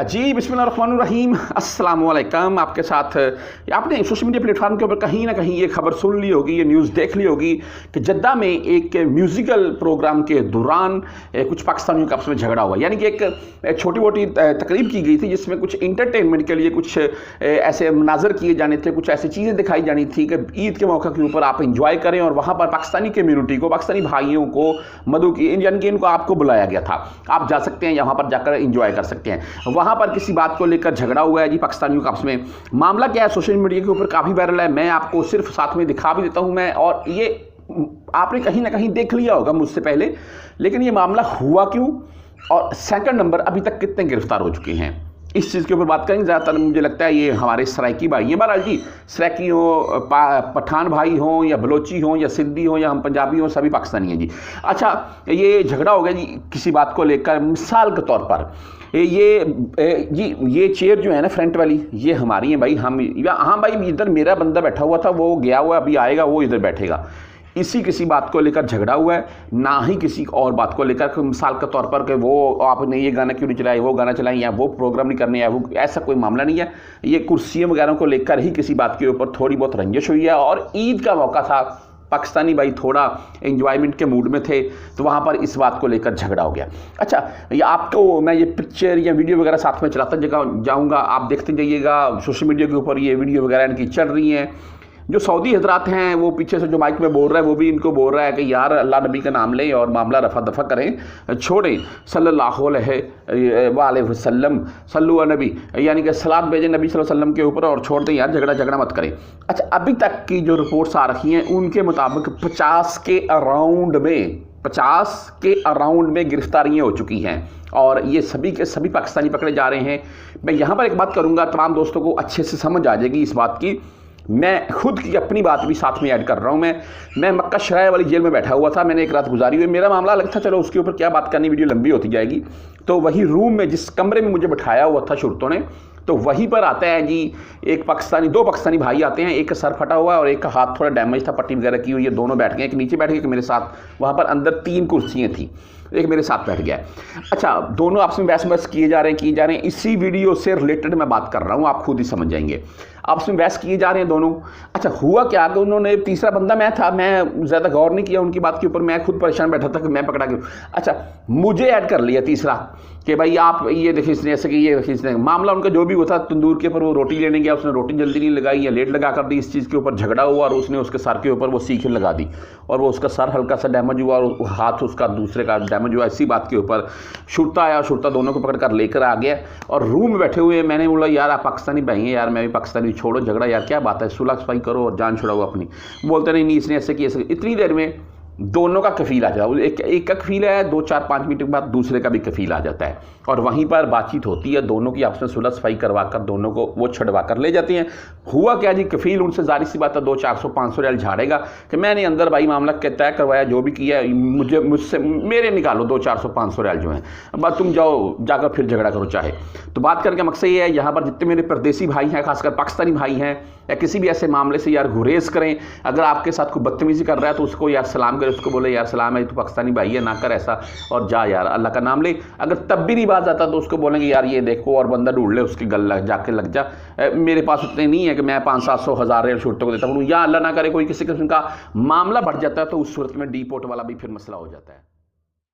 जी बिस्मिल्लाहिर्रहमानिर्रहीम अस्सलाम वालेकुम। आपके साथ आपने सोशल मीडिया प्लेटफॉर्म के ऊपर कहीं ना कहीं ये खबर सुन ली होगी, ये न्यूज़ देख ली होगी कि जद्दा में एक म्यूज़िकल प्रोग्राम के दौरान कुछ पाकिस्तानियों का आपस में झगड़ा हुआ। यानी कि एक छोटी मोटी तकरीब की गई थी जिसमें कुछ इंटरटेनमेंट के लिए कुछ ऐसे मनाजर किए जाने थे, कुछ ऐसी चीज़ें दिखाई जानी थी कि ईद के मौके के ऊपर आप इंजॉय करें, और वहाँ पर पाकिस्तानी कम्यूनिटी को, पाकिस्तानी भाइयों को, मधु की यानी कि इनको आपको बुलाया गया था। आप जा सकते हैं, यहाँ पर जाकर इंजॉय कर सकते हैं। वहाँ पर किसी बात को लेकर झगड़ा हुआ है जी पाकिस्तानियों का आपस में। मामला क्या है, सोशल मीडिया के ऊपर काफ़ी वायरल है। मैं आपको सिर्फ साथ में दिखा भी देता हूँ मैं, और ये आपने कहीं ना कहीं देख लिया होगा मुझसे पहले, लेकिन ये मामला हुआ क्यों और सेकंड नंबर अभी तक कितने गिरफ्तार हो चुके हैं, इस चीज़ के ऊपर बात करेंगे। ज़्यादातर मुझे लगता है ये हमारे सराइकी भाई हैं। बहरहाल जी, सराइकी हो, पठान भाई हों या बलोची हों या सिंधी हों या हम पंजाबी हों, सभी पाकिस्तानी हैं जी। अच्छा, ये झगड़ा हो गया जी किसी बात को लेकर। मिसाल के तौर पर ये चेयर जो है ना फ्रंट वाली, ये हमारी है भाई। हाँ भाई, इधर मेरा बंदा बैठा हुआ था, वो गया हुआ अभी आएगा, वो इधर बैठेगा। इसी किसी बात को लेकर झगड़ा हुआ है, ना ही किसी और बात को लेकर। मिसाल के तौर पर कि वो आपने ये गाना क्यों नहीं चलाया, वो गाना चलाएं, या वो प्रोग्राम नहीं करने, या वो, ऐसा कोई मामला नहीं है। ये कुर्सियों वगैरह को लेकर ही किसी बात के ऊपर थोड़ी बहुत रंजिश हुई है। और ईद का मौका था, पाकिस्तानी भाई थोड़ा एंजॉयमेंट के मूड में थे, तो वहाँ पर इस बात को लेकर झगड़ा हो गया। अच्छा, ये आपको मैं ये पिक्चर या वीडियो वगैरह साथ में चलाता जाऊँगा, आप देखते जाइएगा। सोशल मीडिया के ऊपर ये वीडियो वगैरह इनकी चल रही हैं। जो सऊदी हजरात हैं वो पीछे से जो माइक में बोल रहा है, वो भी इनको बोल रहा है कि यार अल्लाह नबी का नाम लें और मामला रफा दफा करें, छोड़ें, सल्लल्लाहु अलैहि वसल्लम, सल्लु अला नबी, यानी कि सलात भेजें नबी सल्लल्लाहु अलैहि वसल्लम के ऊपर, और छोड़ दें यार, झगड़ा मत करें। अच्छा, अभी तक की जो रिपोर्ट्स आ रही हैं उनके मुताबिक 50 के अराउंड में गिरफ्तारियाँ हो चुकी हैं, और ये सभी के सभी पाकिस्तानी पकड़े जा रहे हैं। मैं यहाँ पर एक बात करूँगा, तमाम दोस्तों को अच्छे से समझ आ जाएगी इस बात की। मैं खुद की अपनी बात भी साथ में ऐड कर रहा हूँ। मैं मक्का शराय वाली जेल में बैठा हुआ था, मैंने एक रात गुजारी हुई। मेरा मामला अलग था, चलो उसके ऊपर क्या बात करनी, वीडियो लंबी होती जाएगी। तो वही रूम में, जिस कमरे में मुझे बिठाया हुआ था शुरतों ने, तो वहीं पर आता है जी दो पाकिस्तानी भाई आते हैं। एक का सर फटा हुआ है और एक का हाथ थोड़ा डैमेज था, पट्टी वगैरह की हुई है। दोनों बैठ गए, एक नीचे बैठ गए, एक मेरे साथ। वहाँ पर अंदर 3 कुर्सियाँ थी, एक मेरे साथ बैठ गया। अच्छा, दोनों आपस में बहस किए जा रहे हैं। इसी वीडियो से रिलेटेड मैं बात कर रहा हूँ, आप खुद ही समझ जाएंगे। आपस में बहस किए जा रहे हैं दोनों। अच्छा, हुआ क्या कि उन्होंने, तीसरा बंदा मैं था, मैं ज़्यादा गौर नहीं किया उनकी बात के ऊपर, मैं खुद परेशान बैठा था कि मैं पकड़ा क्यों। अच्छा, मुझे ऐड कर लिया तीसरा कि भाई आप ये देखिए इसने ऐसे कि ये देखिए इसने, मामला उनका जो भी हुआ था, तंदूर के ऊपर वो रोटी लेने गया, उसने रोटी जल्दी नहीं लगाई या लेट लगा कर दी, इस चीज़ के ऊपर झगड़ा हुआ, और उसने उसके सर के ऊपर वो सीख लगा दी, और वो उसका सर हल्का सा डैमेज हुआ और हाथ उसका दूसरे का डैमेज हुआ। इसी बात के ऊपर शुरता आया, शुरता दोनों को पकड़ कर लेकर आ गया, और रूम में बैठे हुए मैंने बोला यार आप पाकिस्तानी भाई हैं यार, मैं भी पाकिस्तानी, छोड़ो झगड़ा यार, क्या बात है, सुलह सफाई करो और जान छुड़ाओ अपनी। बोलते नहीं इसने ऐसे किया। इतनी देर में दोनों का कफील आ जाता है, एक का कफील है, 2-4-5 मिनट के बाद दूसरे का भी कफील आ जाता है, और वहीं पर बातचीत होती है। दोनों की आपस में सुलह सफाई करवा कर दोनों को वो छुड़वा कर ले जाती हैं। हुआ क्या जी, कफील उनसे जारी सी बात है 200-400-500 रियाल झाड़ेगा कि मैंने अंदर भाई मामला तय करवाया, जो भी किया मुझसे मेरे निकालो 200-400-500 रियाल जो हैं, बस तुम जाओ जाकर फिर झगड़ा करो चाहे। तो बात करने का मकसद ये है, यहाँ पर जितने मेरे परदेसी भाई हैं, खासकर पाकिस्तानी भाई हैं, या किसी भी ऐसे मामले से यार गुरेज करें। अगर आपके साथ कोई बदतमीजी कर रहा है तो उसको यार सलाम करें, उसको बोले यार सलाम है, तो पाकिस्तानी भाई है, ना कर ऐसा, और जा यार अल्लाह का नाम ले। अगर तब भी नहीं बात आता तो उसको बोलेंगे यार ये देखो, और बंदा ढूंढ ले, उसकी गल जाके लग जा। मेरे पास उतने नहीं है कि मैं 500-700-1000 रियाल शुरतों को देता हूँ, या अल्लाह ना करे कोई किसी किस्म का मामला बढ़ जाता है, तो उस सूरत में डीपोर्ट वाला भी फिर मसला हो जाता है।